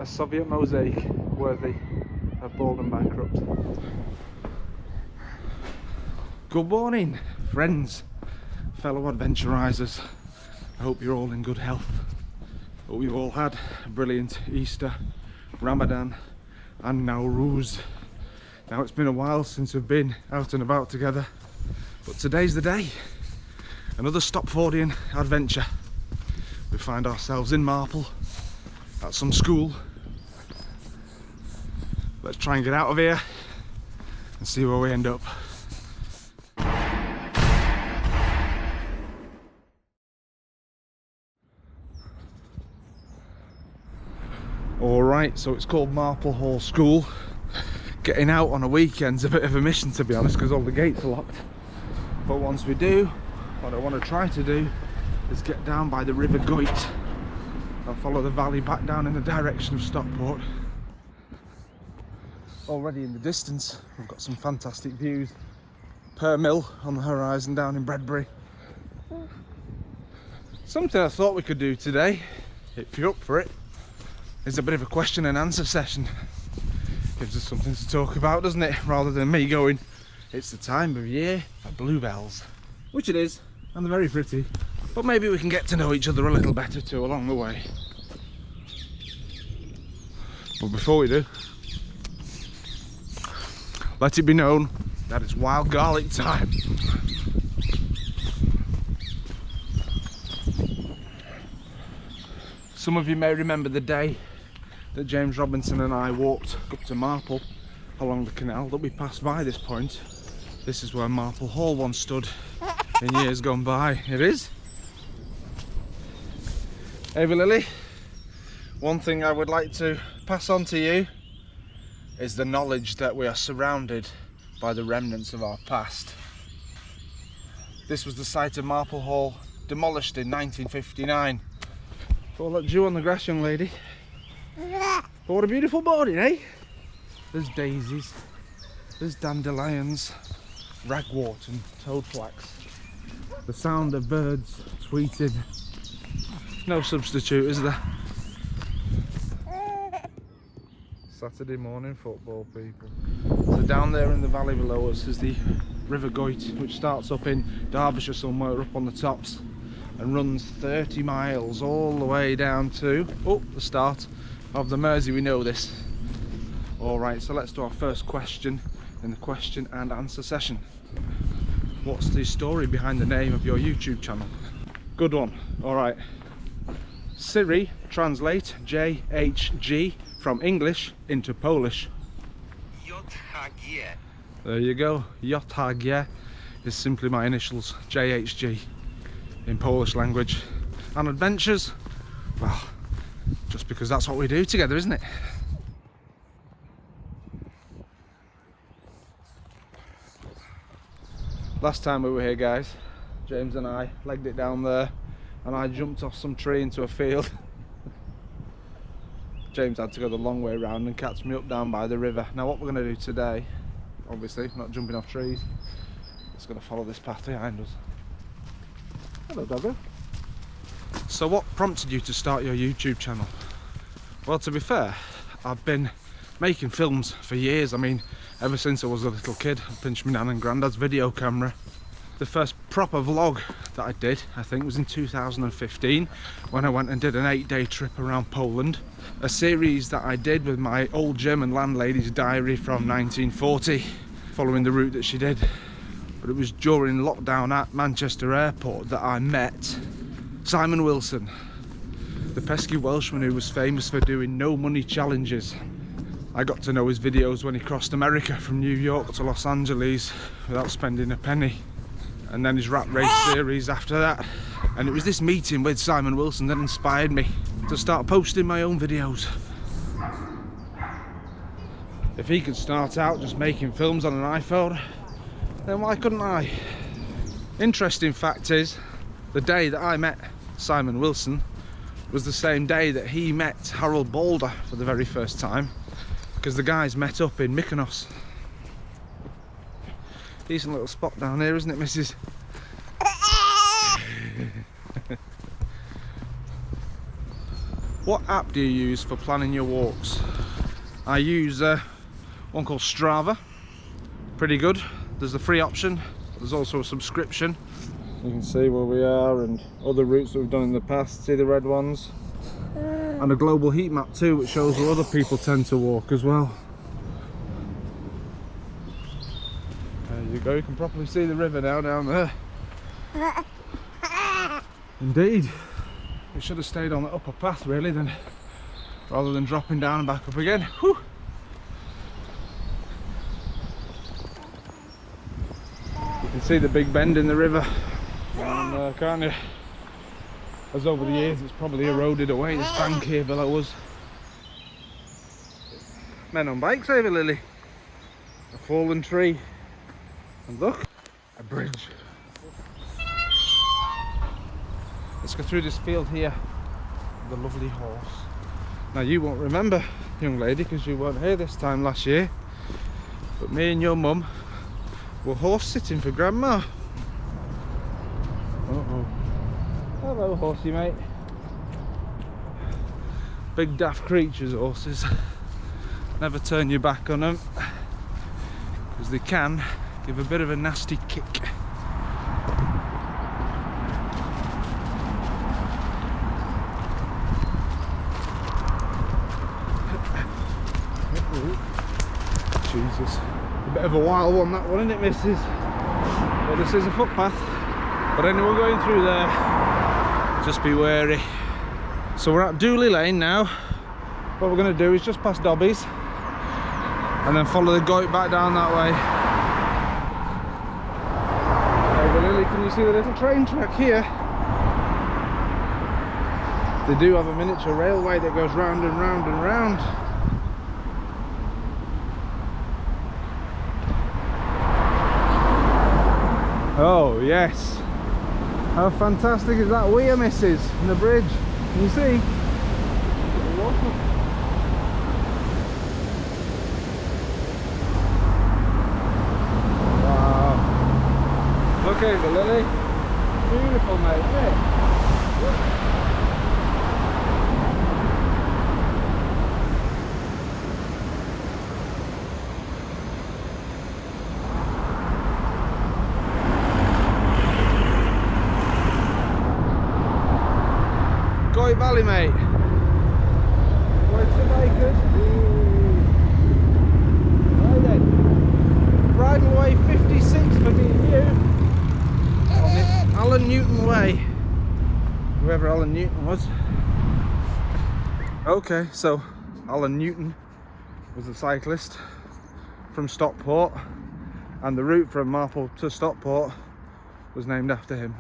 A Soviet mosaic worthy of bold and bankrupt. Good morning, friends, fellow adventurisers. I hope you're all in good health. Hope we've all had a brilliant Easter, Ramadan and Nowruz. Now it's been a while since we've been out and about together, but today's the day. Another Stockportian adventure. We find ourselves in Marple at some school. Let's try and get out of here and see where we end up. Alright, so it's called Marple Hall School. Getting out on a weekend's a bit of a mission, to be honest, because all the gates are locked. But once we do, what I want to try to do is get down by the River Goyt and follow the valley back down in the direction of Stockport. Already in the distance, we've got some fantastic views. Per mill on the horizon down in Bredbury. Something I thought we could do today, if you're up for it, is a bit of a question and answer session. Gives us something to talk about, doesn't it? Rather than me going, it's the time of year for bluebells. Which it is, and they're very pretty. But maybe we can get to know each other a little better too along the way. But before we do, let it be known that it's wild garlic time. Some of you may remember the day that James Robinson and I walked up to Marple along the canal that we passed by this point. This is where Marple Hall once stood in years gone by. It is. Ava Lily, one thing I would like to pass on to you is the knowledge that we are surrounded by the remnants of our past. This was the site of Marple Hall, demolished in 1959. All that dew on the grass, young lady. But what a beautiful morning, eh? There's daisies, there's dandelions, ragwort and toadflax. The sound of birds tweeting. No substitute, is there? Saturday morning football, people. So down there in the valley below us is the River Goyt, which starts up in Derbyshire somewhere up on the tops and runs 30 miles all the way down to the start of the Mersey. We know this. Alright, so let's do our first question in the question and answer session. What's the story behind the name of your YouTube channel? Good one. Alright. Siri, translate JHG from English into Polish. JHG. There you go. JHG is simply my initials, JHG, in Polish language. And adventures? Well, just because that's what we do together, isn't it? Last time we were here, guys, James and I legged it down there and I jumped off some tree into a field. James had to go the long way around and catch me up down by the river. Now what we're going to do today, obviously not jumping off trees, it's going to follow this path behind us. Hello, doggo. So what prompted you to start your YouTube channel? Well, to be fair, I've been making films for years. I mean, ever since I was a little kid, I pinched my nan and granddad's video camera. The first proper vlog that I did, I think, was in 2015 when I went and did an 8-day trip around Poland. A series that I did with my old German landlady's diary from 1940, following the route that she did. But it was during lockdown at Manchester Airport that I met Simon Wilson, the pesky Welshman who was famous for doing no money challenges. I got to know his videos when he crossed America from New York to Los Angeles without spending a penny. And then his rat race series after that. And it was this meeting with Simon Wilson that inspired me to start posting my own videos. If he could start out just making films on an iPhone, then why couldn't I? Interesting fact is, the day that I met Simon Wilson was the same day that he met Harold Balder for the very first time, because the guys met up in Mykonos. Decent little spot down here, isn't it, missus? What app do you use for planning your walks? I use one called Strava. Pretty good. There's the free option. There's also a subscription. You can see where we are and other routes that we've done in the past. See the red ones? And a global heat map too, which shows where other people tend to walk as well. There you go, you can properly see the river now down there. Indeed. We should have stayed on the upper path really, then, rather than dropping down and back up again. Whew. You can see the big bend in the river down there, can't you? As over the years it's probably eroded away this bank here below us. Men on bikes over, Lily. A fallen tree. And look, a bridge. Let's go through this field here. The lovely horse. Now you won't remember, young lady, because you weren't here this time last year. But me and your mum were horse sitting for Grandma. Uh-oh. Hello, horsey mate. Big daft creatures, horses. Never turn your back on them, because they can give a bit of a nasty kick. Jesus. A bit of a wild one, that one, isn't it, missus? Well, this is a footpath, but anyone going through there, just be wary. So we're at Dooley Lane now. What we're going to do is just past Dobby's and then follow the Goyt back down that way. Over Lily, can you see the little train track here? They do have a miniature railway that goes round and round and round. Oh yes, how fantastic is that weir, missus, in the bridge? Can you see? Wow. Look over, Lily. Beautiful, mate, isn't it? Goyt Valley, mate. Where's the bakers? Right then. Bridle Way 56 for me and you. On the Alan Newton Way. Whoever Alan Newton was. Okay, so Alan Newton was a cyclist from Stockport, and the route from Marple to Stockport was named after him.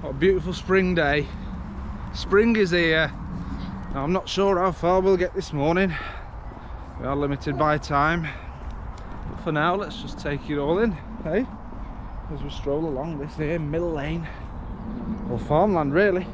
What a beautiful spring day. Spring is here. Now, I'm not sure how far we'll get this morning. We are limited by time. But for now, let's just take it all in, hey? As we stroll along this here middle lane. Or farmland, really.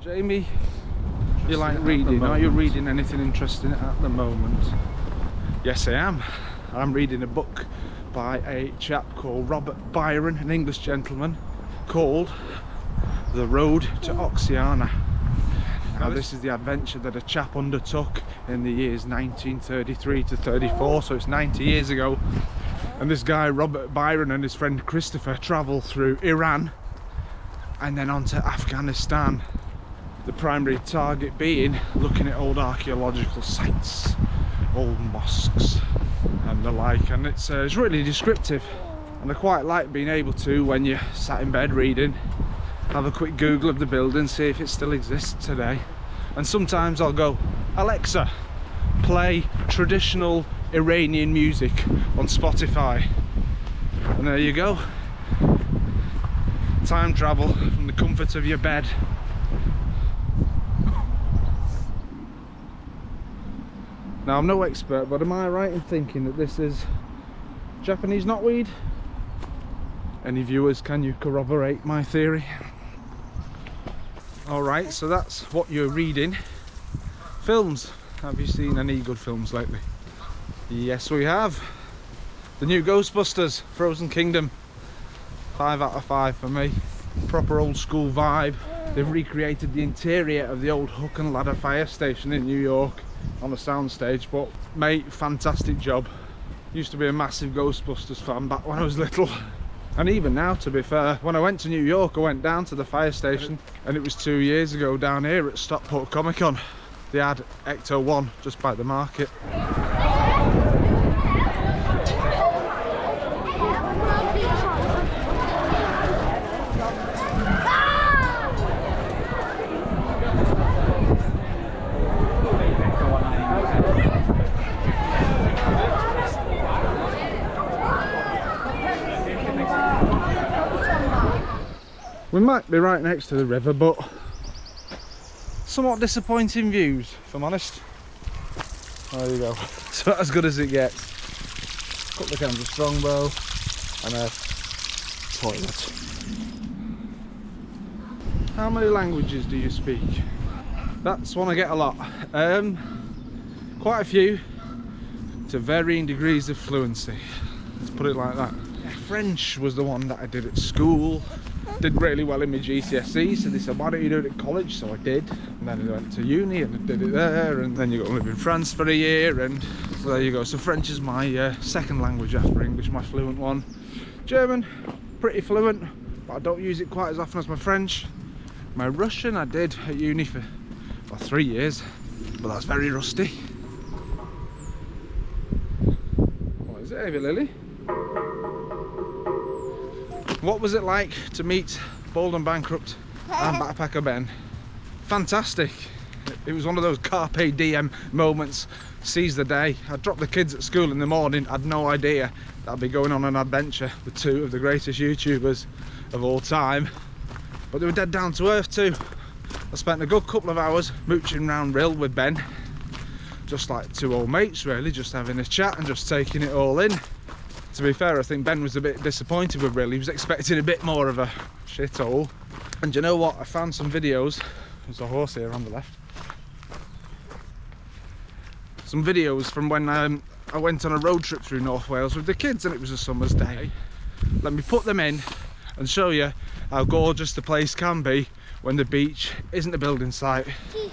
Jamie, you like reading? Are you reading anything interesting at the moment? Yes, I am. I'm reading a book by a chap called Robert Byron, an English gentleman, called The Road to Oxiana. Now this is the adventure that a chap undertook in the years 1933 to 34, so it's 90 years ago. And this guy Robert Byron and his friend Christopher travelled through Iran and then on to Afghanistan. The primary target being looking at old archaeological sites, old mosques and the like, and it's really descriptive, and I quite like being able to, when you're sat in bed reading, have a quick Google of the building, see if it still exists today. And sometimes I'll go, Alexa, play traditional Iranian music on Spotify, and there you go. Time travel from the comfort of your bed. Now, I'm no expert, but am I right in thinking that this is Japanese knotweed? Any viewers, can you corroborate my theory? Alright, so that's what you're reading. Films. Have you seen any good films lately? Yes, we have. The new Ghostbusters, Frozen Kingdom. 5 out of 5 for me. Proper old school vibe. They've recreated the interior of the old hook and ladder fire station in New York on a soundstage, but mate, fantastic job. Used to be a massive Ghostbusters fan back when I was little. And even now, to be fair, when I went to New York, I went down to the fire station, and it was 2 years ago down here at Stockport Comic Con. They had Ecto 1 just by the market. We might be right next to the river, but somewhat disappointing views, if I'm honest. There you go. It's about as good as it gets. A couple of cans of Strongbow and a toilet. How many languages do you speak? That's one I get a lot. Quite a few, to varying degrees of fluency. Let's put it like that. French was the one that I did at school. Did really well in my GCSE, so they said, why don't you do it at college? So I did, and then I went to uni and I did it there, and then you got to live in France for a year, and so there you go. So French is my second language after English, my fluent one. German, pretty fluent, but I don't use it quite as often as my French. My Russian I did at uni for 3 years, but that's very rusty. What is it, Ava Lily? What was it like to meet Bald and Bankrupt and Backpacker Ben? Fantastic. It was one of those carpe diem moments. Seize the day. I dropped the kids at school in the morning. I had no idea that I'd be going on an adventure with 2 of the greatest YouTubers of all time. But they were dead down to earth too. I spent a good couple of hours mooching round Rill with Ben. Just like 2 old mates really, just having a chat and just taking it all in. To be fair, I think Ben was a bit disappointed with Rill. He was expecting a bit more of a shithole. And you know what? I found some videos. There's a horse here on the left. Some videos from when I went on a road trip through North Wales with the kids, and it was a summer's day. Let me put them in and show you how gorgeous the place can be when the beach isn't a building site. Teeth.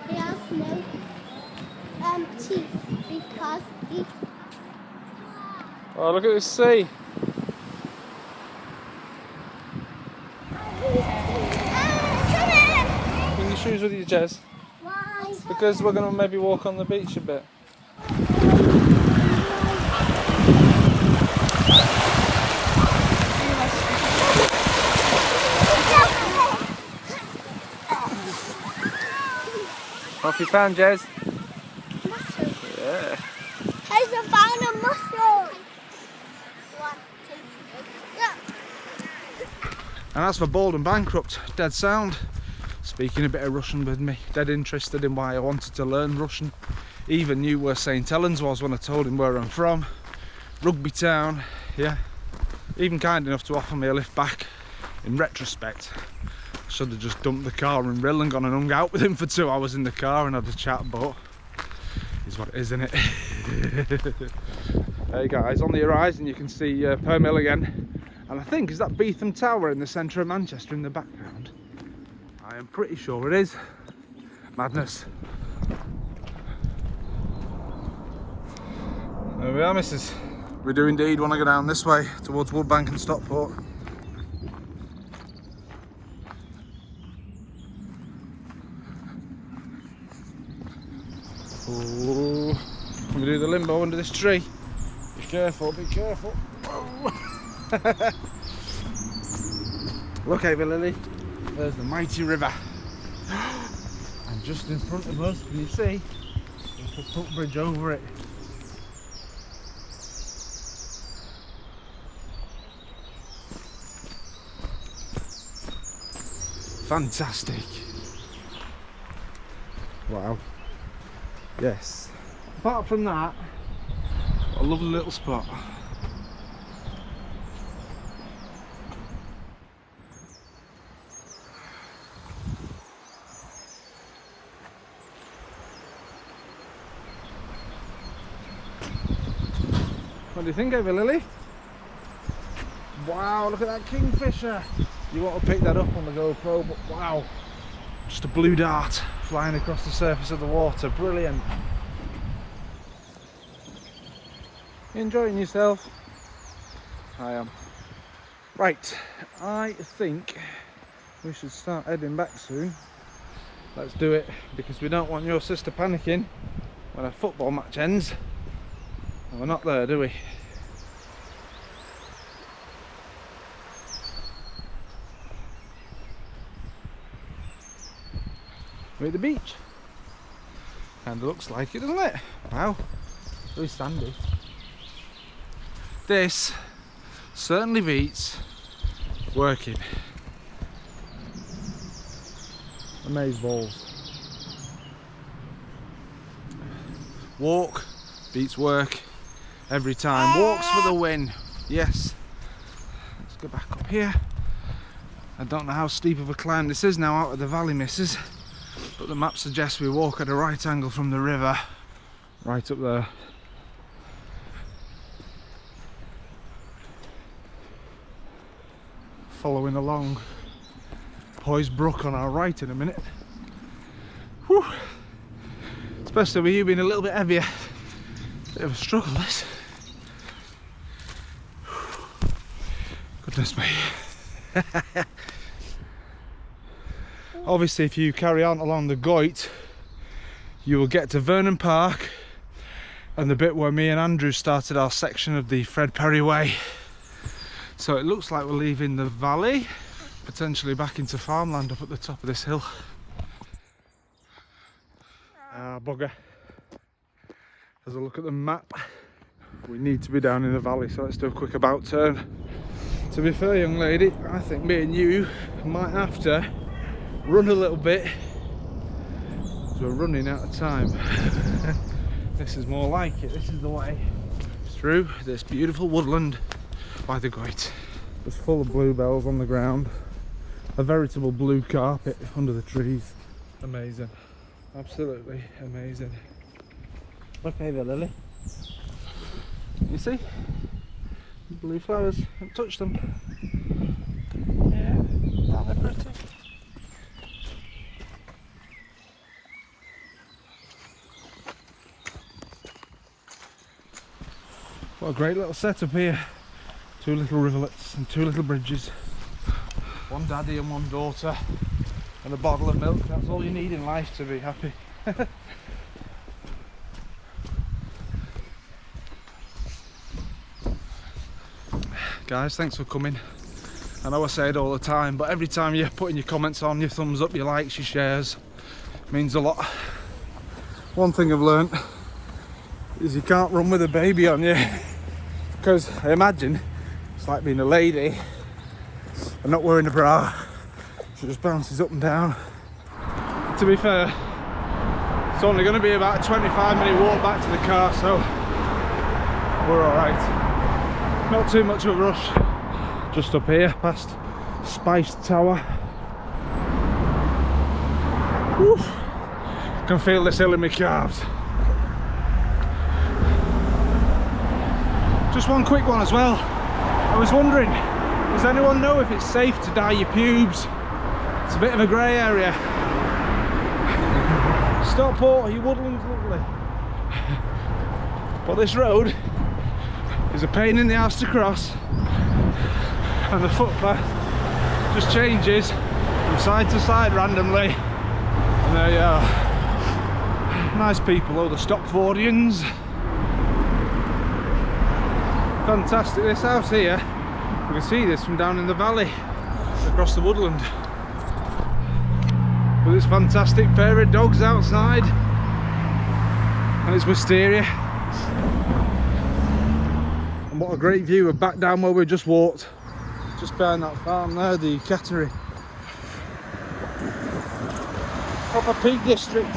They have no teeth because the... Oh, look at this sea. Bring your shoes with you, Jez. Why? Because we're going to maybe walk on the beach a bit. What have you found, Jez? Mussel. Yeah. Has found a mussel. 1, 2, 3. Yeah. And as for Bald and Bankrupt, dead sound. Speaking a bit of Russian with me, dead interested in why I wanted to learn Russian. Even knew where St Helens was when I told him where I'm from. Rugby town, yeah. Even kind enough to offer me a lift back. In retrospect, I should have just dumped the car in Rill and gone and hung out with him for 2 hours in the car and had a chat, but is what it is, isn't it? Hey guys, on the horizon you can see Permill again. And I think, is that Beetham Tower in the centre of Manchester in the background? I am pretty sure it is. Madness. There we are, missus. We do indeed want to go down this way towards Woodbank and Stockport. Oh, can we do the limbo under this tree? Be careful, be careful. Whoa. Look over, Lily. There's the mighty river. And just in front of us, can you see? There's the footbridge over it. Fantastic. Wow. Yes. Apart from that, a lovely little spot. What do you think, Ava Lily? Wow, look at that kingfisher. You want to pick that up on the GoPro, but wow. Just a blue dart flying across the surface of the water. Brilliant. You enjoying yourself? I am. Right, I think we should start heading back soon. Let's do it, because we don't want your sister panicking when a football match ends and we're not there, do we? We're at the beach. Kinda looks like it, doesn't it? Wow, very sandy. This certainly beats working. Amaze balls. Walk beats work every time. Walks for the win. Yes. Let's go back up here. I don't know how steep of a climb this is now out of the valley, missus, but the map suggests we walk at a right angle from the river right up there. Following along Poise Brook on our right in a minute. Whew. Especially with you being a little bit heavier. Bit of a struggle, this. Goodness me. Obviously, if you carry on along the Goyt, you will get to Vernon Park and the bit where me and Andrew started our section of the Fred Perry Way. So it looks like we're leaving the valley, potentially back into farmland up at the top of this hill. Ah, bugger. As I look at the map, we need to be down in the valley, so let's do a quick about turn. To be fair, young lady, I think me and you might have to run a little bit, because we're running out of time. This is more like it. This is the way through this beautiful woodland by the Goyt. It's full of bluebells on the ground, a veritable blue carpet under the trees. Amazing, absolutely amazing. Look over, Lily. You see? Blue flowers, haven't touched them. Yeah, aren't they pretty? What a great little setup here. 2 little rivulets and 2 little bridges. 1 daddy and 1 daughter. And a bottle of milk. That's all you need in life to be happy. Guys, thanks for coming. I know I say it all the time, but every time you're putting your comments on, your thumbs up, your likes, your shares, means a lot. One thing I've learnt is you can't run with a baby on you, because I imagine it's like being a lady and not wearing a bra. She just bounces up and down. To be fair, it's only going to be about a 25-minute walk back to the car, so we're alright. Not too much of a rush. Just up here past Spice Tower. Woo. Can feel this hill in my calves. Just one quick one as well. I was wondering, does anyone know if it's safe to dye your pubes? It's a bit of a grey area. Stockport, your woodland's lovely. But this road is a pain in the ass to cross, and the footpath just changes from side to side randomly. And there you are. Nice people, all the Stockportians. Fantastic, this house here, you can see this from down in the valley across the woodland, with this fantastic pair of dogs outside and its wisteria. And what a great view of back down where we just walked, just behind that farm there, the cattery. Proper Peak District.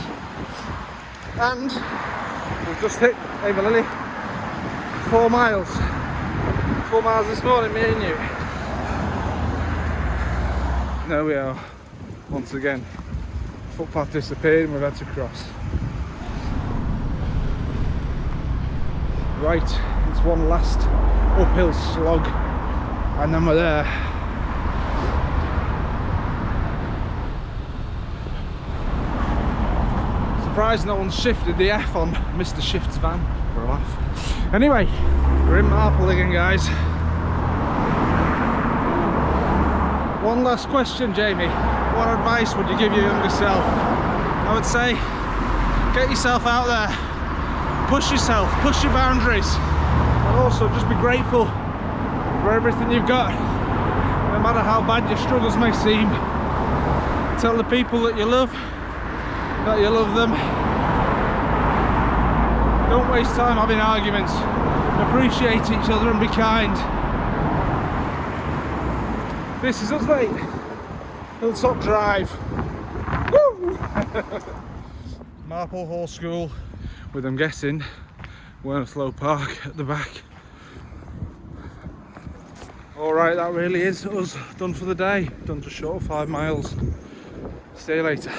And we've just hit Ava Lily 4 miles. 4 miles this morning, me and you. There we are, once again. Footpath disappeared and we've had to cross. Right, it's one last uphill slog and then we're there. Surprised no one's shifted the F on Mr. Shift's van for a laugh. Anyway, we're in Marple again, guys. One last question, Jamie. What advice would you give your younger self? I would say, get yourself out there, push yourself, push your boundaries, and also just be grateful for everything you've got, no matter how bad your struggles may seem. Tell the people that you love that you love them. Don't waste time having arguments. Appreciate each other and be kind. This is us, mate. Hilltop Drive. Woo! Marple Hall School, with, I'm guessing, Wernslow Park at the back. Alright, that really is us done for the day. Done just short of 5 miles. See you later.